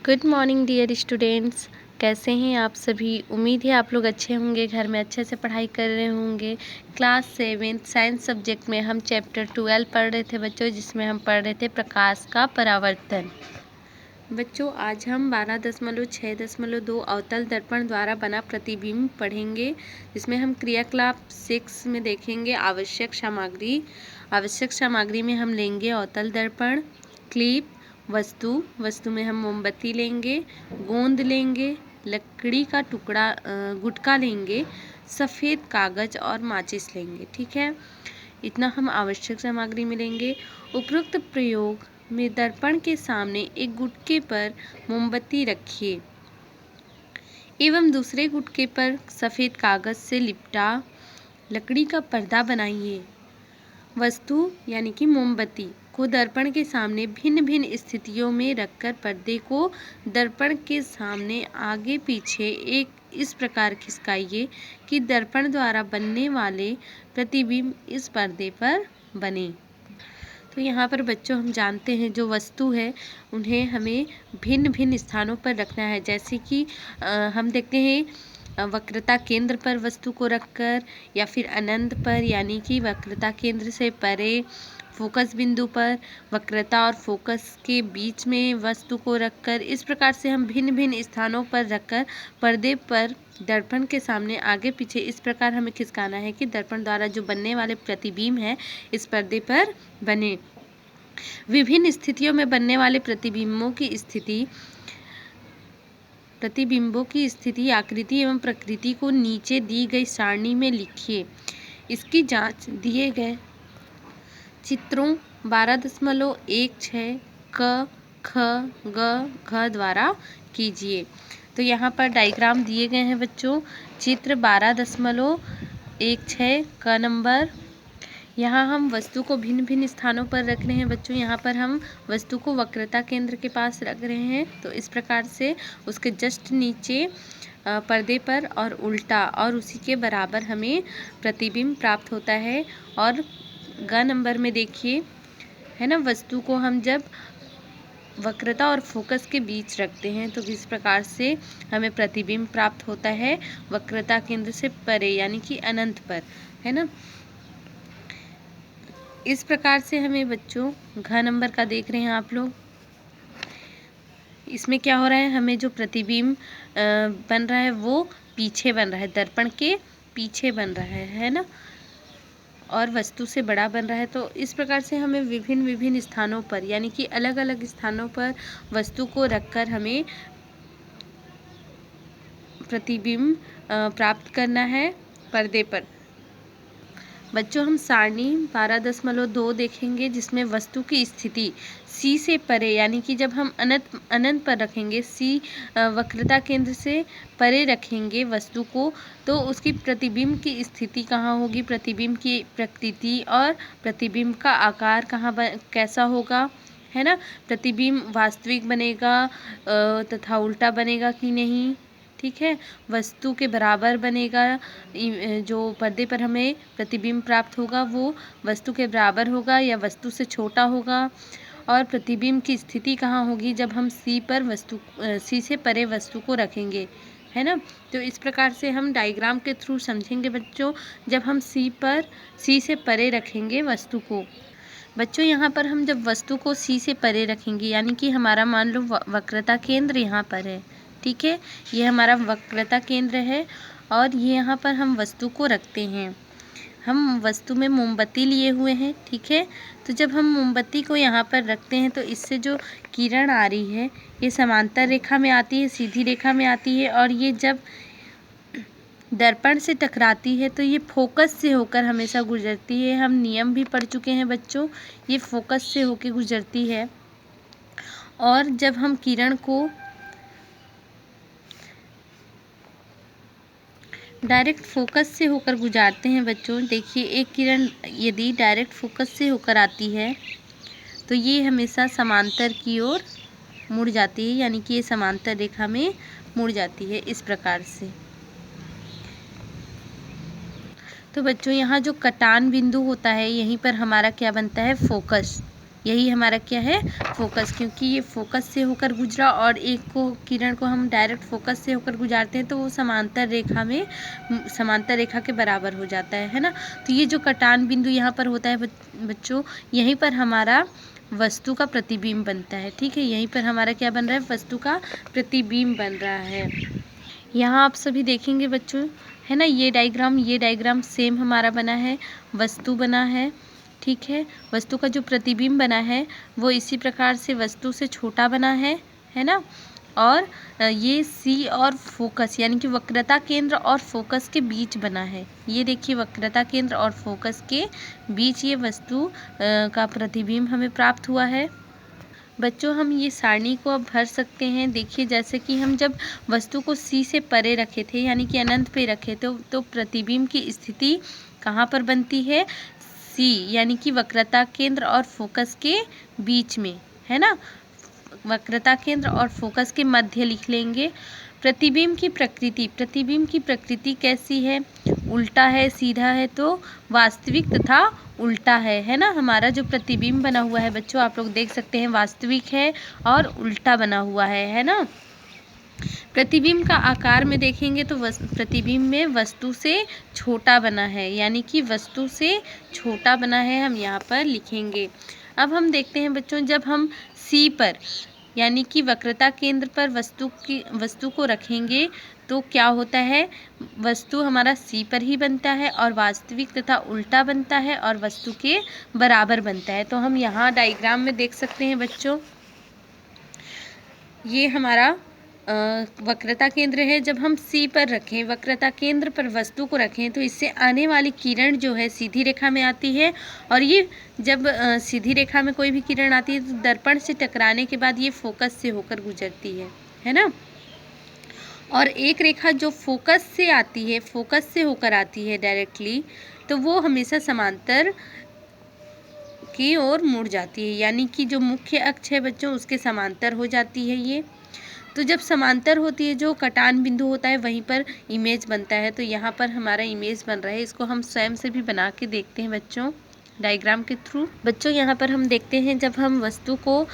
Good morning dear students. कैसे हैं आप सभी। उम्मीद है आप लोग अच्छे होंगे, घर में अच्छे से पढ़ाई कर रहे होंगे। क्लास 7 साइंस सब्जेक्ट में हम चैप्टर 12 पढ़ रहे थे बच्चों, जिसमें हम पढ़ रहे थे प्रकाश का परावर्तन। बच्चों आज हम 12.6.2 अवतल दर्पण द्वारा बना प्रतिबिंब पढ़ेंगे, जिसमें हम क्रियाकलाप 6 में देखेंगे आवश्यक सामग्री में हम लेंगे अवतल दर्पण, क्लिप, वस्तु में हम मोमबत्ती लेंगे, गोंद लेंगे, लकड़ी का टुकड़ा गुटका लेंगे, सफ़ेद कागज और माचिस लेंगे। ठीक है, इतना हम आवश्यक सामग्री में लेंगे। उपरोक्त प्रयोग में दर्पण के सामने एक गुटके पर मोमबत्ती रखिए एवं दूसरे गुटके पर सफ़ेद कागज से लिपटा लकड़ी का पर्दा बनाइए। वस्तु यानी कि मोमबत्ती को दर्पण के सामने भिन्न भिन्न स्थितियों में रखकर पर्दे को दर्पण के सामने आगे पीछे एक इस प्रकार खिसकाइए कि दर्पण द्वारा बनने वाले प्रतिबिंब इस पर्दे पर बने। तो यहाँ पर बच्चों हम जानते हैं जो वस्तु है उन्हें हमें भिन्न भिन्न स्थानों पर रखना है। जैसे कि हम देखते हैं वक्रता केंद्र पर वस्तु को रखकर, या फिर अनंत पर यानी कि वक्रता केंद्र से परे, फोकस बिंदु पर, वक्रता और फोकस के बीच में वस्तु को रखकर। इस प्रकार से हम भिन्न भिन्न स्थानों पर रखकर पर्दे पर दर्पण के सामने आगे पीछे इस प्रकार हमें खिसकाना है कि दर्पण द्वारा जो बनने वाले प्रतिबिंब है इस पर्दे पर बने। विभिन्न स्थितियों में बनने वाले प्रतिबिंबों की स्थिति, आकृति एवं प्रकृति को नीचे दी गई सारणी में लिखिए। इसकी जांच दिए गए चित्रों 12.16 क, ख, ग, घ द्वारा कीजिए। तो यहाँ पर डायग्राम दिए गए हैं बच्चों। चित्र 12.16 क नंबर। यहाँ हम वस्तु को भिन्न भिन्न स्थानों पर रख रहे हैं बच्चों। यहाँ पर हम वस्तु को वक्रता केंद्र के पास रख रहे हैं, तो इस प्रकार से उसके जस्ट नीचे पर्दे पर और उल्टा और उसी के बराबर हमें प्रतिबिंब प्राप्त होता है। और ग नंबर में देखिए, है ना, वस्तु को हम जब वक्रता और फोकस के बीच रखते हैं तो किस प्रकार से हमें प्रतिबिंब प्राप्त होता है, वक्रता केंद्र से परे यानी कि अनंत पर, है ना। इस प्रकार से हमें बच्चों घ नंबर का देख रहे हैं आप लोग। इसमें क्या हो रहा है, हमें जो प्रतिबिंब बन रहा है वो पीछे बन रहा है, दर्पण के पीछे बन रहा है ना, और वस्तु से बड़ा बन रहा है। तो इस प्रकार से हमें विभिन्न विभिन्न स्थानों पर यानी कि अलग अलग स्थानों पर वस्तु को रखकर हमें प्रतिबिंब प्राप्त करना है पर्दे पर। बच्चों हम सारणी 12.2 देखेंगे, जिसमें वस्तु की स्थिति C से परे यानी कि जब हम अनंत पर रखेंगे, C वक्रता केंद्र से परे रखेंगे वस्तु को, तो उसकी प्रतिबिंब की स्थिति कहाँ होगी, प्रतिबिंब की प्रकृति और प्रतिबिंब का आकार कैसा होगा, है ना। प्रतिबिंब वास्तविक बनेगा तथा उल्टा बनेगा कि नहीं, ठीक है। वस्तु के बराबर बनेगा, जो पर्दे पर हमें प्रतिबिंब प्राप्त होगा वो वस्तु के बराबर होगा या वस्तु से छोटा होगा। और प्रतिबिंब की स्थिति कहाँ होगी, जब हम C से परे वस्तु को रखेंगे, है ना। तो इस प्रकार से हम डायग्राम के थ्रू समझेंगे बच्चों, जब हम C से परे रखेंगे वस्तु को। बच्चों यहाँ पर हम जब वस्तु को C से परे रखेंगे यानी कि हमारा मान लो वक्रता केंद्र यहाँ पर है, ठीक है, ये हमारा वक्रता केंद्र है और ये यहाँ पर हम वस्तु को रखते हैं। हम वस्तु में मोमबत्ती लिए हुए हैं, ठीक है। तो जब हम मोमबत्ती को यहाँ पर रखते हैं तो इससे जो किरण आ रही है ये समांतर रेखा में आती है, सीधी रेखा में आती है, और ये जब दर्पण से टकराती है तो ये फोकस से होकर हमेशा गुजरती है। हम नियम भी पढ़ चुके हैं बच्चों, ये फोकस से होकर गुजरती है। और जब हम किरण को डायरेक्ट फोकस से होकर गुजारते हैं बच्चों, देखिए एक किरण यदि डायरेक्ट फोकस से होकर आती है तो ये हमेशा समांतर की ओर मुड़ जाती है, यानी कि ये समांतर रेखा में मुड़ जाती है इस प्रकार से। तो बच्चों यहाँ जो कटान बिंदु होता है यहीं पर हमारा क्या बनता है, फोकस, यही हमारा क्या है, फोकस, क्योंकि ये फोकस से होकर गुजरा और एक को किरण को हम डायरेक्ट फोकस से होकर गुजारते हैं तो वो समांतर रेखा के बराबर हो जाता है ना। तो ये जो कटान बिंदु यहाँ पर होता है बच्चों, यहीं पर हमारा वस्तु का प्रतिबिंब बनता है। ठीक है, यहीं पर हमारा क्या बन रहा है, वस्तु का प्रतिबिंब बन रहा है। यहाँ आप सभी देखेंगे बच्चों, है ना, ये डायग्राम सेम हमारा बना है, वस्तु बना है। ठीक है, वस्तु का जो प्रतिबिंब बना है वो इसी प्रकार से वस्तु से छोटा बना है ना। और ये सी और फोकस यानी कि वक्रता केंद्र और फोकस के बीच बना है। ये देखिए, वक्रता केंद्र और फोकस के बीच ये वस्तु का प्रतिबिंब हमें प्राप्त हुआ है। बच्चों, हम ये सारणी को अब भर सकते हैं। देखिए, जैसे कि हम जब वस्तु को सी से परे रखे थे यानी कि अनंत पे रखे थे तो प्रतिबिंब की स्थिति कहाँ पर बनती है, सी यानी कि वक्रता केंद्र और फोकस के बीच में, है ना। वक्रता केंद्र और फोकस के मध्य लिख लेंगे। प्रतिबिंब की प्रकृति कैसी है, उल्टा है, सीधा है, तो वास्तविक तथा उल्टा है ना। हमारा जो प्रतिबिंब बना हुआ है बच्चों, आप लोग देख सकते हैं, वास्तविक है और उल्टा बना हुआ है ना। प्रतिबिंब का आकार में देखेंगे तो प्रतिबिंब में वस्तु से छोटा बना है, यानी कि वस्तु से छोटा बना है, हम यहाँ पर लिखेंगे। अब हम देखते हैं बच्चों, जब हम सी पर यानी कि वक्रता केंद्र पर वस्तु को रखेंगे तो क्या होता है, वस्तु हमारा सी पर ही बनता है और वास्तविक तथा उल्टा बनता है और वस्तु के बराबर बनता है। तो हम यहाँ डायग्राम में देख सकते हैं बच्चों, ये हमारा वक्रता केंद्र है। जब हम सी पर रखें, वक्रता केंद्र पर वस्तु को रखें तो इससे आने वाली किरण जो है सीधी रेखा में आती है। और ये जब सीधी रेखा में कोई भी किरण आती है तो दर्पण से टकराने के बाद ये फोकस से होकर गुजरती है ना। और एक रेखा जो फोकस से आती है, फोकस से होकर आती है डायरेक्टली, तो वो हमेशा समांतर की ओर मुड़ जाती है, यानी कि जो मुख्य अक्ष है बच्चों उसके समांतर हो जाती है ये। तो जब समांतर होती है, जो कटान बिंदु होता है वहीं पर इमेज बनता है। तो यहाँ पर हमारा इमेज बन रहा है, इसको हम स्वयं से भी बना के देखते हैं बच्चों डायग्राम के थ्रू। बच्चों, यहाँ पर हम देखते हैं, जब हम वस्तु को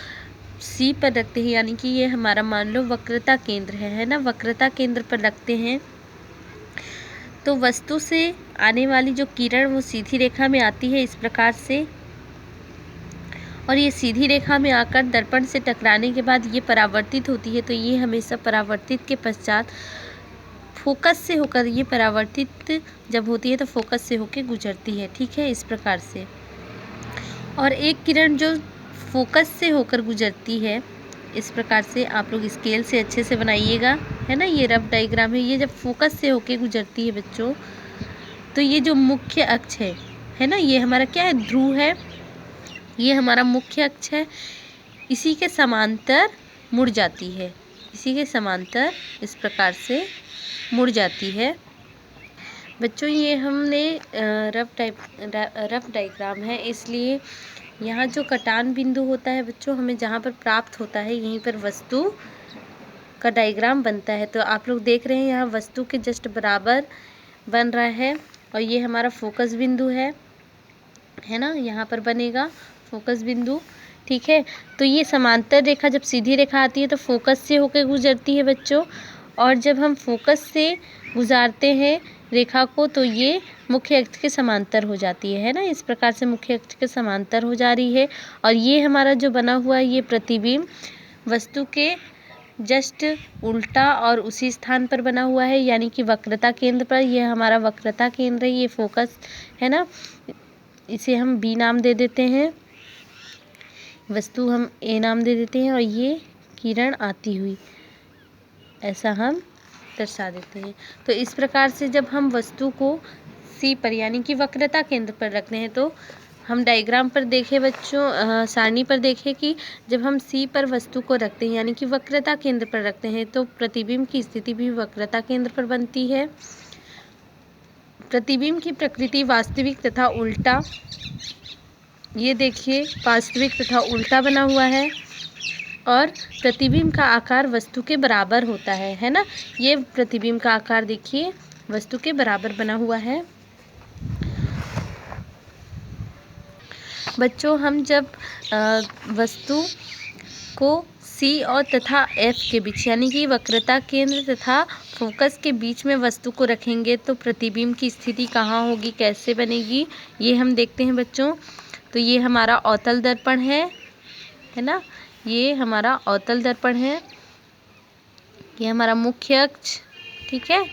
सी पर रखते हैं यानी कि ये हमारा मान लो वक्रता केंद्र है ना, वक्रता केंद्र पर रखते हैं तो वस्तु से आने वाली जो किरण वो सीधी रेखा में आती है इस प्रकार से, और ये सीधी रेखा में आकर दर्पण से टकराने के बाद ये परावर्तित होती है। तो ये हमेशा परावर्तित के पश्चात फोकस से होकर, ये परावर्तित जब होती है तो फोकस से होकर गुजरती है। ठीक है, इस प्रकार से। और एक किरण जो फोकस से होकर गुजरती है, इस प्रकार से आप लोग स्केल से अच्छे से बनाइएगा, है ना। ये रफ डायग्राम है। ये जब फोकस से होकर गुजरती है बच्चों, तो ये जो मुख्य अक्ष है ना, ये हमारा क्या है, ध्रुव है, ये हमारा मुख्य अक्ष है, इसी के समांतर मुड़ जाती है, इसी के समांतर इस प्रकार से मुड़ जाती है। बच्चों, ये हमने रफ डायग्राम है, इसलिए यहाँ जो कटान बिंदु होता है बच्चों, हमें जहाँ पर प्राप्त होता है यहीं पर वस्तु का डायग्राम बनता है। तो आप लोग देख रहे हैं यहाँ वस्तु के जस्ट बराबर बन रहा है और ये हमारा फोकस बिंदु है ना, यहाँ पर बनेगा फोकस बिंदु। ठीक है, तो ये समांतर रेखा जब सीधी रेखा आती है तो फोकस से होकर गुजरती है बच्चों, और जब हम फोकस से गुजारते हैं रेखा को तो ये मुख्य अक्ष के समांतर हो जाती है ना। इस प्रकार से मुख्य अक्ष के समांतर हो जा रही है और ये हमारा जो बना हुआ है ये प्रतिबिंब वस्तु के जस्ट उल्टा और उसी स्थान पर बना हुआ है, यानी कि वक्रता केंद्र पर। यह हमारा वक्रता केंद्र है, ये फोकस है ना, इसे हम बी नाम दे देते हैं, वस्तु हम ए नाम दे देते हैं और ये किरण आती हुई ऐसा हम दर्शा देते हैं। तो इस प्रकार से जब हम वस्तु को सी पर यानी कि वक्रता केंद्र पर रखते हैं तो हम डायग्राम पर देखें बच्चों, सारणी पर देखें कि जब हम सी पर वस्तु को रखते हैं यानी कि वक्रता केंद्र पर रखते हैं तो प्रतिबिंब की स्थिति भी वक्रता केंद्र पर बनती है। प्रतिबिंब की प्रकृति वास्तविक तथा उल्टा, ये देखिए वास्तविक तथा उल्टा बना हुआ है और प्रतिबिंब का आकार वस्तु के बराबर होता है ना। ये प्रतिबिंब का आकार देखिए वस्तु के बराबर बना हुआ है। बच्चों हम जब वस्तु को C और तथा F के बीच यानी कि वक्रता केंद्र तथा फोकस के बीच में वस्तु को रखेंगे तो प्रतिबिंब की स्थिति कहाँ होगी, कैसे बनेगी, ये हम देखते हैं बच्चों। तो ये हमारा अवतल दर्पण है ना, ये हमारा अवतल दर्पण है, ये हमारा मुख्य अक्ष, ठीक है,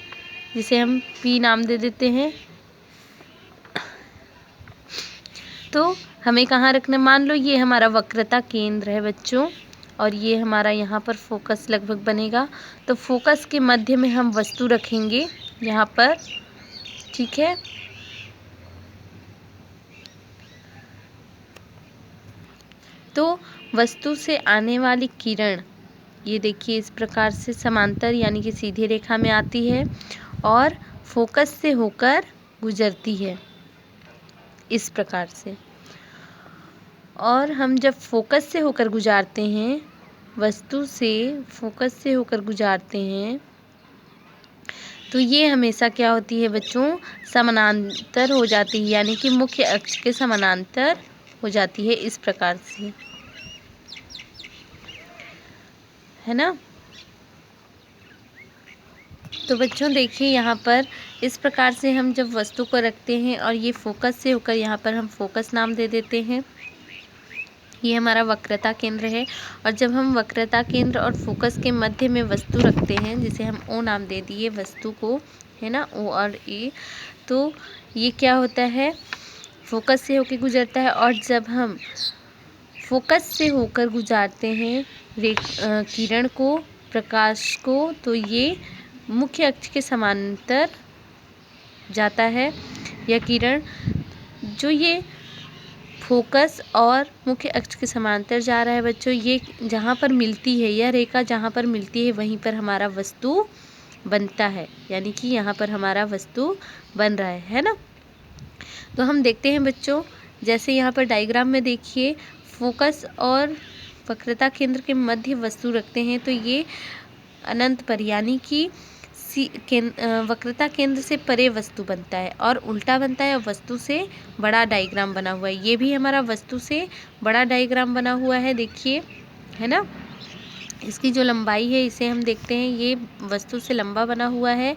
जिसे हम P नाम दे देते हैं। तो हमें कहाँ रखना, मान लो ये हमारा वक्रता केंद्र है बच्चों और ये हमारा यहाँ पर फोकस लगभग बनेगा। तो फोकस के मध्य में हम वस्तु रखेंगे यहाँ पर, ठीक है। तो वस्तु से आने वाली किरण ये देखिए इस प्रकार से समांतर यानी कि सीधी रेखा में आती है और फोकस से होकर गुजरती है इस प्रकार से। और हम जब फोकस से होकर गुजारते हैं, वस्तु से फोकस से होकर गुजारते हैं, तो ये हमेशा क्या होती है बच्चों, समानांतर हो जाती है यानी कि मुख्य अक्ष के समानांतर हो जाती है इस प्रकार से, है ना। तो बच्चों देखिए यहाँ पर इस प्रकार से हम जब वस्तु को रखते हैं और ये फोकस से होकर यहाँ पर हम फोकस नाम दे देते हैं, ये हमारा वक्रता केंद्र है। और जब हम वक्रता केंद्र और फोकस के मध्य में वस्तु रखते हैं, जिसे हम O नाम दे दिए वस्तु को, है ना, O और A, तो ये क्या होता है, फोकस से होकर गुजरता है। और जब हम फोकस से होकर गुजारते हैं किरण को, प्रकाश को, तो ये मुख्य अक्ष के समांतर जाता है। यह किरण जो ये फोकस और मुख्य अक्ष के समांतर जा रहा है बच्चों, ये जहाँ पर मिलती है, यह रेखा जहाँ पर मिलती है वहीं पर हमारा वस्तु बनता है, यानी कि यहाँ पर हमारा वस्तु बन रहा है ना। तो हम देखते हैं बच्चों, जैसे यहाँ पर डायग्राम में देखिए फोकस और वक्रता केंद्र के मध्य वस्तु रखते हैं तो ये अनंत पर यानी कि वक्रता केंद्र से परे वस्तु बनता है और उल्टा बनता है और वस्तु से बड़ा डायग्राम बना हुआ है। ये भी हमारा वस्तु से बड़ा डायग्राम बना हुआ है, देखिए, है ना। इसकी जो लंबाई है इसे हम देखते हैं, ये वस्तु से लंबा बना हुआ है,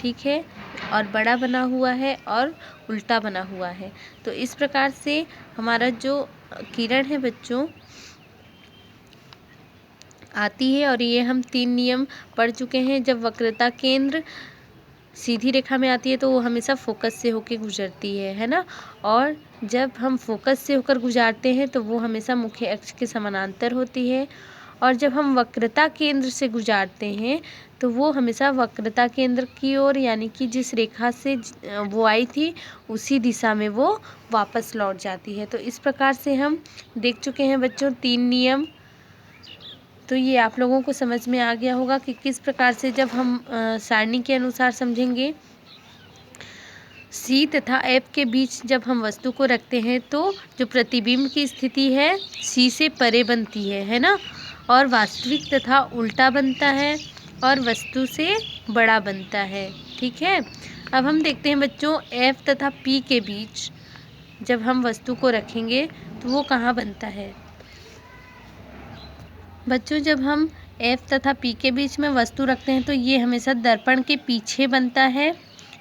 ठीक है, और बड़ा बना हुआ है और उल्टा बना हुआ है। तो इस प्रकार से हमारा जो किरण है बच्चों आती है और ये हम 3 नियम पढ़ चुके हैं। जब वक्रता केंद्र सीधी रेखा में आती है तो वो हमेशा फोकस से होकर गुजरती है ना। और जब हम फोकस से होकर गुजारते हैं तो वो हमेशा मुख्य अक्ष के समानांतर होती है। और जब हम वक्रता केंद्र से गुजारते हैं तो वो हमेशा वक्रता केंद्र की ओर यानी कि जिस रेखा से वो आई थी उसी दिशा में वो वापस लौट जाती है। तो इस प्रकार से हम देख चुके हैं बच्चों 3 नियम। तो ये आप लोगों को समझ में आ गया होगा कि किस प्रकार से जब हम सारणी के अनुसार समझेंगे, C तथा F के बीच जब हम वस्तु को रखते हैं तो जो प्रतिबिंब की स्थिति है C से परे बनती है ना, और वास्तविक तथा उल्टा बनता है और वस्तु से बड़ा बनता है, ठीक है। अब हम देखते हैं बच्चों F तथा P के बीच जब हम वस्तु को रखेंगे तो वो कहाँ बनता है। बच्चों जब हम F तथा P के बीच में वस्तु रखते हैं तो ये हमेशा दर्पण के पीछे बनता है,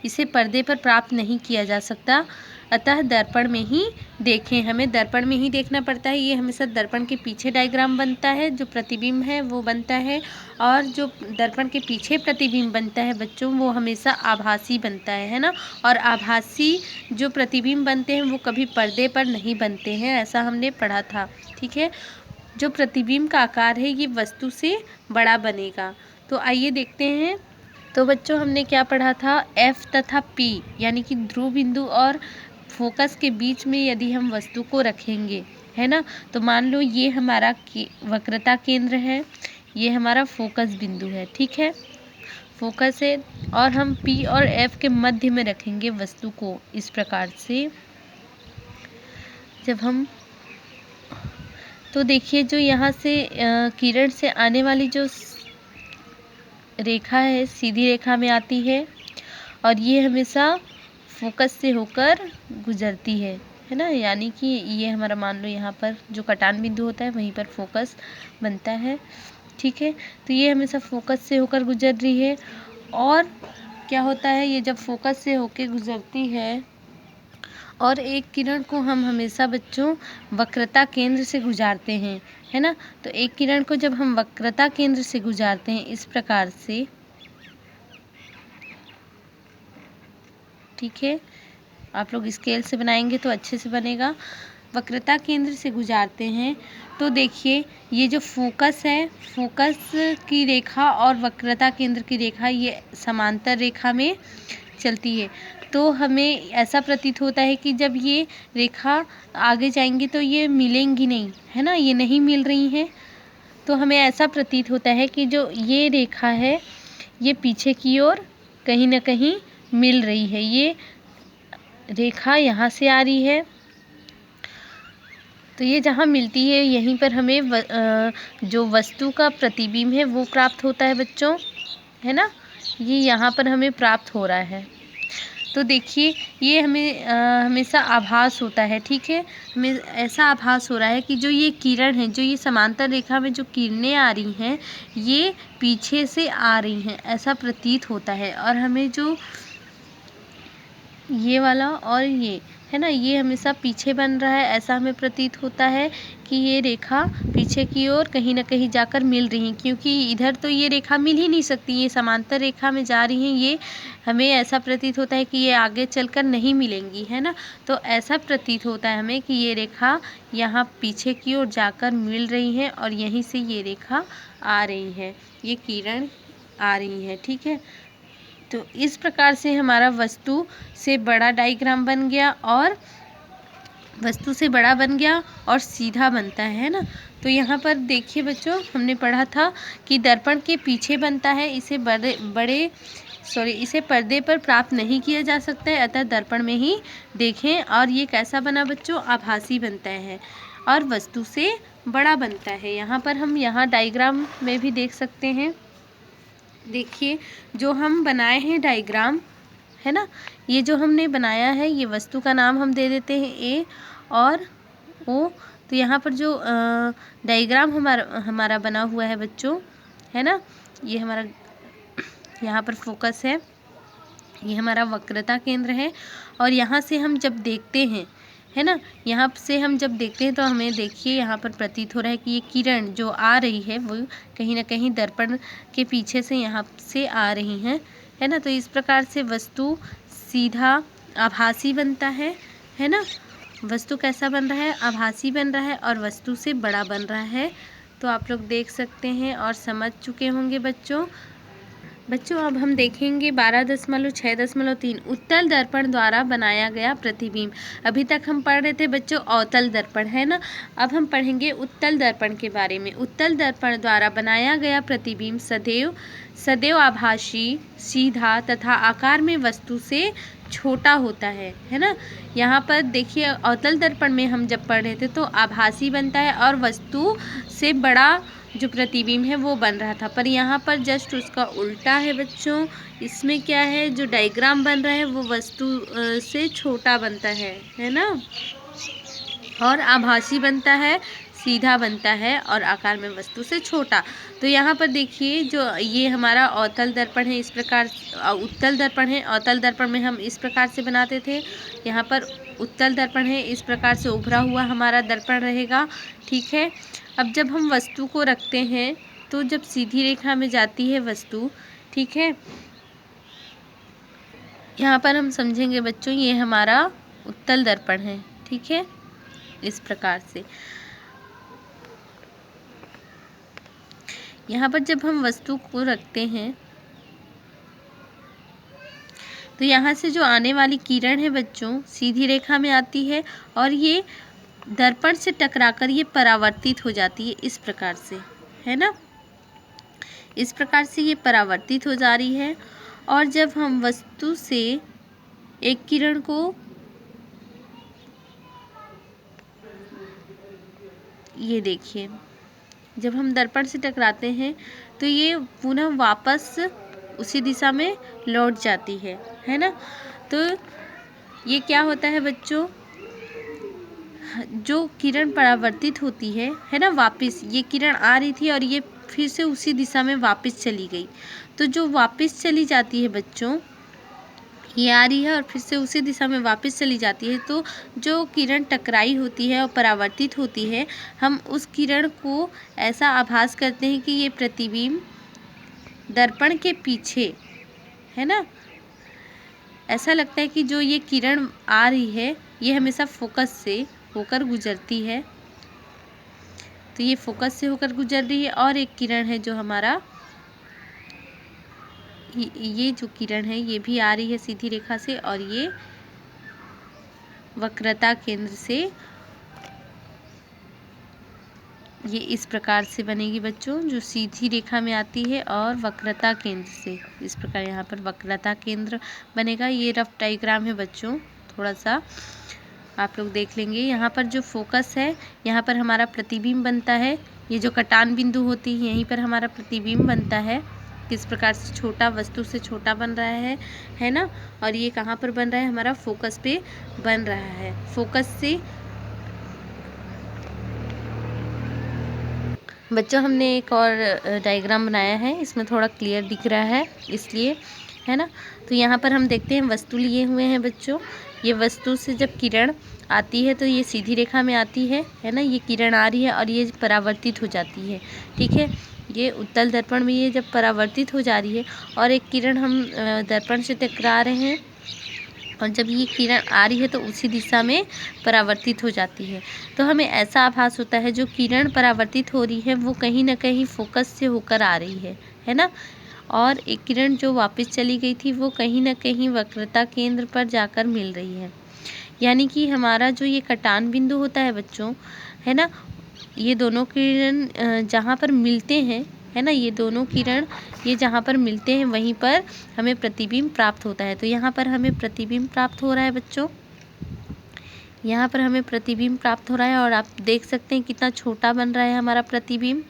इसे पर्दे पर प्राप्त नहीं किया जा सकता, अतः दर्पण में ही देखें, हमें दर्पण में ही देखना पड़ता है। ये हमेशा दर्पण के पीछे डायग्राम बनता है, जो प्रतिबिंब है वो बनता है, और जो दर्पण के पीछे प्रतिबिंब बनता है बच्चों वो हमेशा आभासी बनता है ना। और आभासी जो प्रतिबिंब बनते हैं वो कभी पर्दे पर नहीं बनते हैं, ऐसा हमने पढ़ा था, ठीक है। जो प्रतिबिंब का आकार है ये वस्तु से बड़ा बनेगा। तो आइए देखते हैं। तो बच्चों हमने क्या पढ़ा था, F तथा P यानी कि ध्रुव बिंदु और फोकस के बीच में यदि हम वस्तु को रखेंगे, है ना, तो मान लो ये हमारा वक्रता केंद्र है, ये हमारा फोकस बिंदु है, ठीक है, फोकस है, और हम P और F के मध्य में रखेंगे वस्तु को इस प्रकार से। जब हम तो देखिए जो यहाँ से किरण से आने वाली जो रेखा है सीधी रेखा में आती है और ये हमेशा फोकस से होकर गुजरती है, है ना, यानी कि ये हमारा मान लो यहाँ पर जो कटान बिंदु होता है वहीं पर फोकस बनता है। ठीक है, तो ये हमेशा फोकस से होकर गुजर रही है। और क्या होता है, ये जब फोकस से होकर गुजरती है और एक किरण को हम हमेशा बच्चों वक्रता केंद्र से गुजारते हैं, है ना। तो एक किरण को जब हम वक्रता केंद्र से गुजारते हैं इस प्रकार से, ठीक है, आप लोग स्केल से बनाएंगे तो अच्छे से बनेगा। वक्रता केंद्र से गुजारते हैं तो देखिए ये जो फोकस है, फोकस की रेखा और वक्रता केंद्र की रेखा ये समांतर रेखा में चलती है। तो हमें ऐसा प्रतीत होता है कि जब ये रेखा आगे जाएंगी तो ये मिलेंगी नहीं, है ना, ये नहीं मिल रही हैं। तो हमें ऐसा प्रतीत होता है कि जो ये रेखा है ये पीछे की ओर कहीं ना कहीं मिल रही है। ये रेखा यहाँ से आ रही है, तो ये जहाँ मिलती है यहीं पर हमें जो वस्तु का प्रतिबिंब है वो प्राप्त होता है बच्चों, है ना। ये यहाँ पर हमें प्राप्त हो रहा है। तो देखिए ये हमें हमेशा आभास होता है, ठीक है, हमें ऐसा आभास हो रहा है कि जो ये किरण है, जो ये समांतर रेखा में जो किरणें आ रही हैं ये पीछे से आ रही हैं, ऐसा प्रतीत होता है। और हमें जो ये वाला और ये है ना, ये हमेशा पीछे बन रहा है, ऐसा हमें प्रतीत होता है कि ये रेखा पीछे की ओर कहीं ना कहीं जाकर मिल रही है, क्योंकि इधर तो ये रेखा मिल ही नहीं सकती, ये समांतर रेखा में जा रही हैं, ये हमें ऐसा प्रतीत होता है कि ये आगे चलकर नहीं मिलेंगी, है ना। तो ऐसा प्रतीत होता है हमें कि ये रेखा यहाँ पीछे की ओर जाकर मिल रही है और यहीं से ये रेखा आ रही है, ये किरण आ रही है, ठीक है। तो इस प्रकार से हमारा वस्तु से बड़ा डायग्राम बन गया और वस्तु से बड़ा बन गया और सीधा बनता है ना। तो यहाँ पर देखिए बच्चों, हमने पढ़ा था कि दर्पण के पीछे बनता है, इसे पर्दे पर प्राप्त नहीं किया जा सकता है, अतः दर्पण में ही देखें। और ये कैसा बना बच्चों, आभासी बनता है और वस्तु से बड़ा बनता है। यहाँ पर हम डायग्राम में भी देख सकते हैं। देखिए जो हम बनाए हैं डायग्राम, है ना, ये जो हमने बनाया है ये वस्तु का नाम हम दे देते हैं ए और ओ। तो यहाँ पर जो डायग्राम हमारा बना हुआ है बच्चों, है ना, ये हमारा यहाँ पर फोकस है, ये हमारा वक्रता केंद्र है। और यहाँ से हम जब देखते हैं, है ना, यहाँ से हम जब देखते हैं तो हमें देखिए यहाँ पर प्रतीत हो रहा है कि ये किरण जो आ रही है वो कहीं ना कहीं दर्पण के पीछे से यहाँ से आ रही हैं, है ना। तो इस प्रकार से वस्तु सीधा आभासी बनता है ना। वस्तु कैसा बन रहा है, आभासी बन रहा है और वस्तु से बड़ा बन रहा है। तो आप लोग देख सकते हैं और समझ चुके होंगे बच्चों। अब हम देखेंगे 12.6.3 उत्तल दर्पण द्वारा बनाया गया प्रतिबिंब। अभी तक हम पढ़ रहे थे बच्चों अवतल दर्पण, है ना। अब हम पढ़ेंगे उत्तल दर्पण के बारे में। उत्तल दर्पण द्वारा बनाया गया प्रतिबिंब सदैव आभासी, सीधा तथा आकार में वस्तु से छोटा होता है ना। यहाँ पर देखिए अवतल दर्पण में हम जब पढ़ रहे थे तो आभासी बनता है और वस्तु से बड़ा जो प्रतिबिंब है वो बन रहा था, पर यहाँ पर जस्ट उसका उल्टा है बच्चों। इसमें क्या है, जो डायग्राम बन रहा है वो वस्तु से छोटा बनता है ना, और आभासी बनता है, सीधा बनता है और आकार में वस्तु से छोटा। तो यहाँ पर देखिए जो ये हमारा अवतल दर्पण है, इस प्रकार उत्तल दर्पण है। अवतल दर्पण में हम इस प्रकार से बनाते थे, यहाँ पर उत्तल दर्पण है, इस प्रकार से उभरा हुआ हमारा दर्पण रहेगा, ठीक है। अब जब हम वस्तु को रखते हैं तो जब सीधी रेखा में जाती है वस्तु, ठीक है, यहाँ पर हम समझेंगे बच्चों ये हमारा उत्तल दर्पण है, ठीक है। इस प्रकार से यहाँ पर जब हम वस्तु को रखते हैं तो यहाँ से जो आने वाली किरण है बच्चों सीधी रेखा में आती है और ये दर्पण से टकराकर ये परावर्तित हो जाती है, इस प्रकार से, है ना। इस प्रकार से ये परावर्तित हो जा रही है। और जब हम वस्तु से एक किरण को ये देखिए, जब हम दर्पण से टकराते हैं तो ये पुनः वापस उसी दिशा में लौट जाती है ना। तो ये क्या होता है बच्चों, जो किरण परावर्तित होती है ना, वापस ये किरण आ रही थी और ये फिर से उसी दिशा में वापस चली गई। तो जो वापस चली जाती है बच्चों, ये आ रही है और फिर से उसी दिशा में वापस चली जाती है, तो जो किरण टकराई होती है और परावर्तित होती है, हम उस किरण को ऐसा आभास करते हैं कि ये प्रतिबिंब दर्पण के पीछे है ना। ऐसा लगता है कि जो ये किरण आ रही है ये हमेशा फोकस से होकर गुजरती है। तो ये फोकस से होकर गुजर रही है और एक किरण है जो हमारा ये जो किरण है ये भी आ रही है सीधी रेखा से, और ये वक्रता केंद्र से ये इस प्रकार से बनेगी बच्चों, जो सीधी रेखा में आती है और वक्रता केंद्र से इस प्रकार यहाँ पर वक्रता केंद्र बनेगा। ये रफ डायग्राम है बच्चों, थोड़ा सा आप लोग देख लेंगे। यहाँ पर जो फोकस है यहाँ पर हमारा प्रतिबिंब बनता है। ये जो कटान बिंदु होती है यहीं पर हमारा प्रतिबिंब बनता है। किस प्रकार से छोटा वस्तु से छोटा बन रहा है ना। और ये कहाँ पर बन रहा है, हमारा फोकस पे बन रहा है। फोकस से बच्चों हमने एक और डायग्राम बनाया है, इसमें थोड़ा क्लियर दिख रहा है इसलिए, है ना। तो यहाँ पर हम देखते हैं वस्तु लिए हुए हैं बच्चों। ये वस्तु से जब किरण आती है तो ये सीधी रेखा में आती है ना। ये किरण आ रही है और ये परावर्तित हो जाती है, ठीक है। ये उत्तल दर्पण में ये जब परावर्तित हो जा रही है और एक किरण हम दर्पण से टकरा रहे हैं, और जब ये किरण आ रही है तो उसी दिशा में परावर्तित हो जाती है। तो हमें ऐसा आभास होता है जो किरण परावर्तित हो रही है वो कहीं ना कहीं फोकस से होकर आ रही है ना। और एक किरण जो वापस चली गई थी वो कहीं ना कहीं वक्रता केंद्र पर जाकर मिल रही है। यानी कि हमारा जो ये कटान बिंदु होता है बच्चों, है ना, ये दोनों किरण जहाँ पर मिलते हैं, है ना, ये दोनों किरण ये जहाँ पर मिलते हैं वहीं पर हमें प्रतिबिंब प्राप्त होता है। तो यहाँ पर हमें प्रतिबिंब प्राप्त हो रहा है बच्चों, यहाँ पर हमें प्रतिबिंब प्राप्त हो रहा है। और आप देख सकते हैं कितना छोटा बन रहा है हमारा प्रतिबिंब,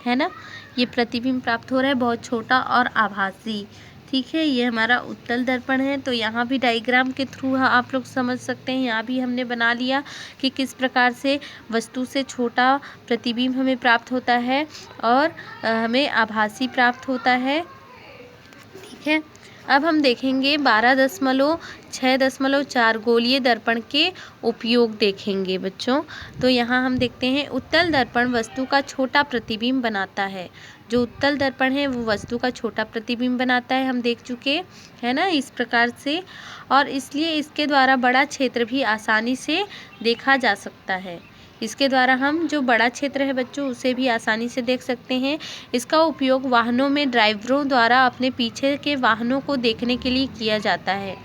है ना। ये प्रतिबिंब प्राप्त हो रहा है बहुत छोटा और आभासी, ठीक है। ये हमारा उत्तल दर्पण है। तो यहाँ भी डायग्राम के थ्रू आप लोग समझ सकते हैं, यहाँ भी हमने बना लिया कि किस प्रकार से वस्तु से छोटा प्रतिबिंब हमें प्राप्त होता है और हमें आभासी प्राप्त होता है, ठीक है। अब हम देखेंगे 12.6.4 गोलीय दर्पण के उपयोग देखेंगे बच्चों। तो यहाँ हम देखते हैं उत्तल दर्पण वस्तु का छोटा प्रतिबिंब बनाता है। जो उत्तल दर्पण है वो वस्तु का छोटा प्रतिबिंब बनाता है, हम देख चुके हैं ना इस प्रकार से। और इसलिए इसके द्वारा बड़ा क्षेत्र भी आसानी से देखा जा सकता है। इसके द्वारा हम जो बड़ा क्षेत्र है बच्चों उसे भी आसानी से देख सकते हैं। इसका उपयोग वाहनों में ड्राइवरों द्वारा अपने पीछे के वाहनों को देखने के लिए किया जाता है।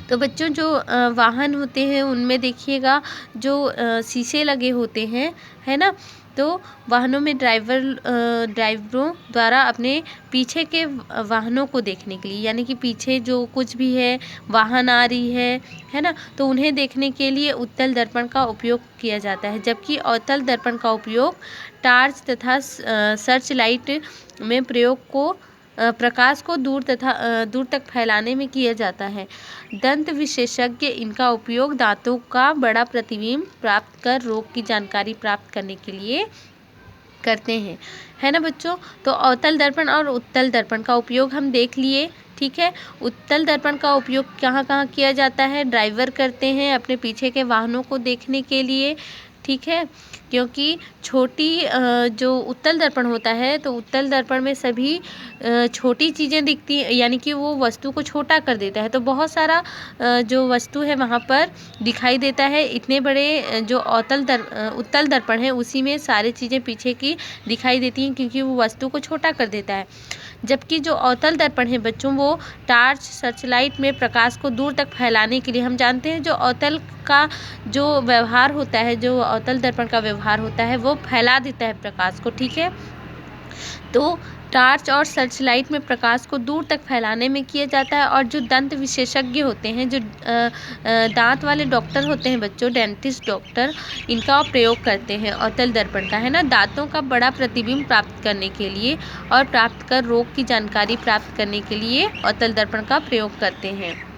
तो बच्चों जो वाहन होते हैं उनमें देखिएगा जो शीशे लगे होते हैं, है ना। तो वाहनों में ड्राइवरों द्वारा अपने पीछे के वाहनों को देखने के लिए, यानी कि पीछे जो कुछ भी है वाहन आ रही है ना, तो उन्हें देखने के लिए उत्तल दर्पण का उपयोग किया जाता है। जबकि अवतल दर्पण का उपयोग टार्च तथा सर्च लाइट में प्रकाश को दूर तक फैलाने में किया जाता है। दंत विशेषज्ञ इनका उपयोग दांतों का बड़ा प्रतिबिंब प्राप्त कर रोग की जानकारी प्राप्त करने के लिए करते हैं, है ना बच्चों। तो अवतल दर्पण और उत्तल दर्पण का उपयोग हम देख लिए, ठीक है। उत्तल दर्पण का उपयोग कहाँ कहाँ किया जाता है, ड्राइवर करते हैं अपने पीछे के वाहनों को देखने के लिए, ठीक है। क्योंकि छोटी जो उत्तल दर्पण होता है तो उत्तल दर्पण में सभी छोटी चीज़ें दिखती हैं, यानी कि वो वस्तु को छोटा कर देता है। तो बहुत सारा जो वस्तु है वहाँ पर दिखाई देता है। इतने बड़े जो उत्तल दर्पण है उसी में सारी चीज़ें पीछे की दिखाई देती हैं, क्योंकि वो वस्तु को छोटा कर देता है। जबकि जो अवतल दर्पण है बच्चों वो टार्च सर्चलाइट में प्रकाश को दूर तक फैलाने के लिए, हम जानते हैं जो अवतल का जो व्यवहार होता है, जो अवतल दर्पण का व्यवहार होता है वो फैला देता है प्रकाश को, ठीक है। तो टार्च और सर्चलाइट में प्रकाश को दूर तक फैलाने में किया जाता है। और जो दंत विशेषज्ञ होते हैं, जो दांत वाले डॉक्टर होते हैं बच्चों, डेंटिस्ट डॉक्टर, इनका प्रयोग करते हैं अवतल दर्पण का, है ना, दांतों का बड़ा प्रतिबिंब प्राप्त करने के लिए और प्राप्त कर रोग की जानकारी प्राप्त करने के लिए अवतल दर्पण का प्रयोग करते हैं।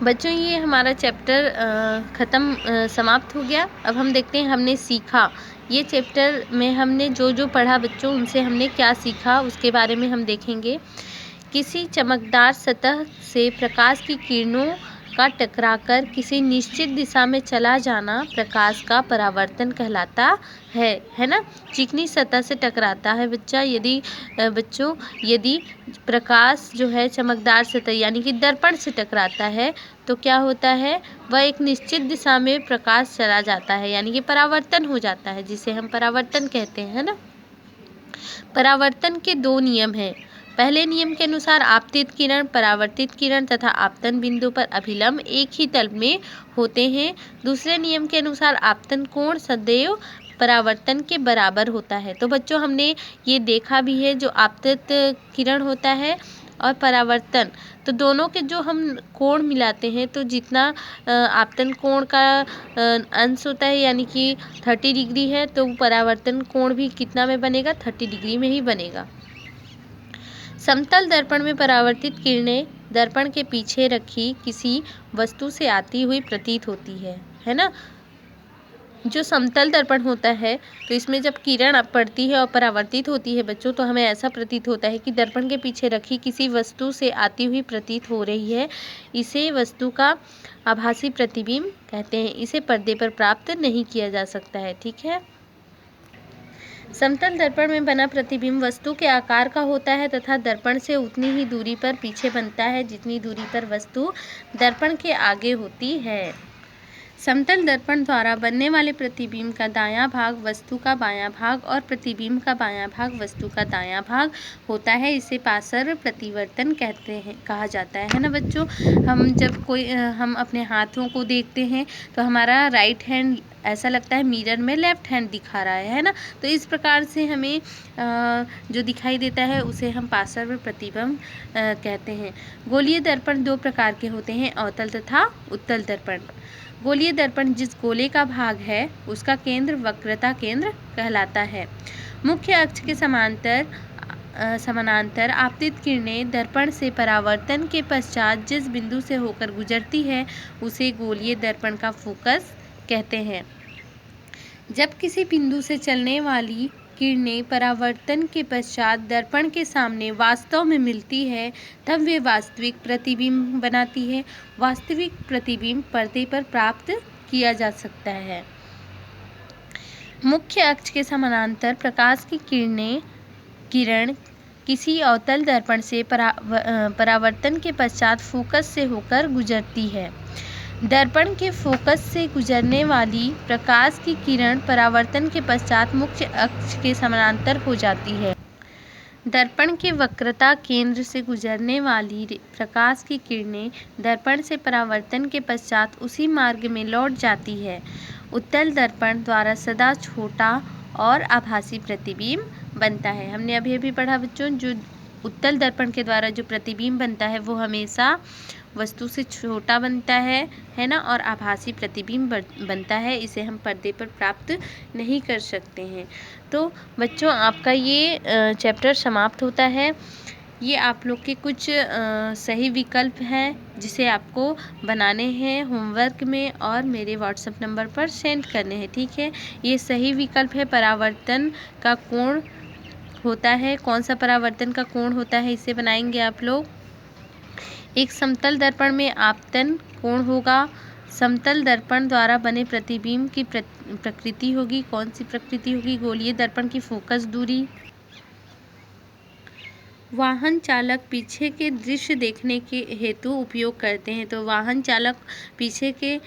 बच्चों ये हमारा चैप्टर समाप्त हो गया। अब हम देखते हैं हमने सीखा। ये चैप्टर में हमने जो जो पढ़ा बच्चों, उनसे हमने क्या सीखा उसके बारे में हम देखेंगे। किसी चमकदार सतह से प्रकाश की किरणों का टकराकर किसी निश्चित दिशा में चला जाना प्रकाश का परावर्तन कहलाता है ना। चिकनी सतह से टकराता है बच्चों यदि प्रकाश जो है चमकदार सतह यानी कि दर्पण से टकराता है तो क्या होता है, वह एक निश्चित दिशा में प्रकाश चला जाता है यानी कि परावर्तन हो जाता है, जिसे हम परावर्तन कहते हैं ना। परावर्तन के दो नियम हैं। पहले नियम के अनुसार आपतित किरण, परावर्तित किरण तथा आपतन बिंदु पर अभिलंब एक ही तल में होते हैं। दूसरे नियम के अनुसार आपतन कोण सदैव परावर्तन के बराबर होता है। तो बच्चों हमने ये देखा भी है, जो आपतित किरण होता है और परावर्तन, तो दोनों के जो हम कोण मिलाते हैं तो जितना आपतन कोण का अंश होता है यानी कि 30 डिग्री है, तो परावर्तन कोण भी कितना में बनेगा, 30 डिग्री में ही बनेगा। समतल दर्पण में परावर्तित किरणें दर्पण के पीछे रखी किसी वस्तु से आती हुई प्रतीत होती है ना। जो समतल दर्पण होता है तो इसमें जब किरण पड़ती है और परावर्तित होती है बच्चों, तो हमें ऐसा प्रतीत होता है कि दर्पण के पीछे रखी किसी वस्तु से आती हुई प्रतीत हो रही है। इसे वस्तु का आभासी प्रतिबिंब कहते हैं। इसे पर्दे पर प्राप्त नहीं किया जा सकता है। ठीक है। समतल दर्पण में बना प्रतिबिंब वस्तु के आकार का होता है तथा दर्पण से उतनी ही दूरी पर पीछे बनता है जितनी दूरी पर वस्तु दर्पण के आगे होती है। समतल दर्पण द्वारा बनने वाले प्रतिबिंब का दायां भाग वस्तु का बायां भाग और प्रतिबिंब का बायां भाग वस्तु का दायां भाग होता है। इसे पार्श्व प्रतिवर्तन कहा जाता है ना बच्चों। हम अपने हाथों को देखते हैं तो हमारा राइट हैंड ऐसा लगता है मिरर में लेफ्ट हैंड दिखा रहा है ना। तो इस प्रकार से हमें जो दिखाई देता है उसे हम पार्श्व प्रतिबिंब कहते हैं। गोलीय दर्पण दो प्रकार के होते हैं, अवतल तथा उत्तल दर्पण। गोलीय दर्पण जिस गोले का भाग है उसका केंद्र वक्रता केंद्र कहलाता है। मुख्य अक्ष के समानांतर आपतित किरणें दर्पण से परावर्तन के पश्चात जिस बिंदु से होकर गुजरती है उसे गोलीय दर्पण का फोकस कहते हैं। जब किसी बिंदु से चलने वाली किरणें परावर्तन के पश्चात दर्पण के सामने वास्तव में मिलती है तब वे वास्तविक प्रतिबिंब बनाती है। वास्तविक प्रतिबिंब पर्दे पर प्राप्त किया जा सकता है। मुख्य अक्ष के समानांतर प्रकाश की किरण किसी अवतल दर्पण से परावर्तन के पश्चात फोकस से होकर गुजरती है। दर्पण के फोकस से गुजरने वाली प्रकाश की किरण परावर्तन के पश्चात मुख्य अक्ष के समानांतर हो जाती है। दर्पण के वक्रता केंद्र से गुजरने वाली प्रकाश की किरणें दर्पण से परावर्तन के पश्चात उसी मार्ग में लौट जाती है। उत्तल दर्पण द्वारा सदा छोटा और आभासी प्रतिबिंब बनता है। हमने अभी पढ़ा बच्चों, जो उत्तल दर्पण के द्वारा जो प्रतिबिंब बनता है वो हमेशा वस्तु से छोटा बनता है ना, और आभासी प्रतिबिंब बनता है। इसे हम पर्दे पर प्राप्त नहीं कर सकते हैं। तो बच्चों आपका ये चैप्टर समाप्त होता है। ये आप लोग के कुछ सही विकल्प हैं जिसे आपको बनाने हैं होमवर्क में और मेरे व्हाट्सएप नंबर पर सेंड करने हैं। ठीक है। ये सही विकल्प है, परावर्तन का कोण होता है, कौन सा परावर्तन का कोण होता है इसे बनाएंगे आप लोग। एक समतल दर्पण में आपतन कोण होगा। समतल दर्पण द्वारा बने प्रतिबिंब की प्रकृति होगी, कौन सी प्रकृति होगी, गोलीय दर्पण की फोकस दूरी। वाहन चालक पीछे के दृश्य देखने के हेतु उपयोग करते हैं। तो वाहन चालक पीछे के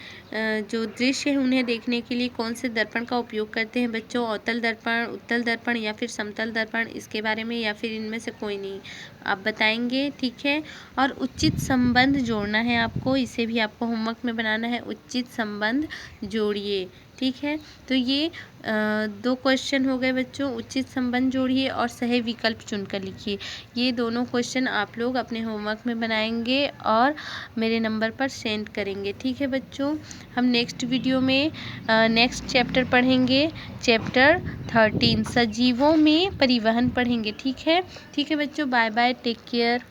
जो दृश्य है उन्हें देखने के लिए कौन से दर्पण का उपयोग करते हैं बच्चों, अवतल दर्पण, उत्तल दर्पण या फिर समतल दर्पण, इसके बारे में या फिर इनमें से कोई नहीं आप बताएंगे। ठीक है। और उचित संबंध जोड़ना है आपको, इसे भी आपको होमवर्क में बनाना है। उचित संबंध जोड़िए। ठीक है। तो ये 2 क्वेश्चन हो गए बच्चों। उचित संबंध जोड़िए और सही विकल्प चुनकर लिखिए। ये दोनों क्वेश्चन आप लोग अपने होमवर्क में बनाएंगे और मेरे नंबर पर सेंड करेंगे। ठीक है बच्चों। हम नेक्स्ट वीडियो में नेक्स्ट चैप्टर पढ़ेंगे, चैप्टर 13 सजीवों में परिवहन पढ़ेंगे। ठीक है। ठीक है बच्चों, बाय बाय, टेक केयर।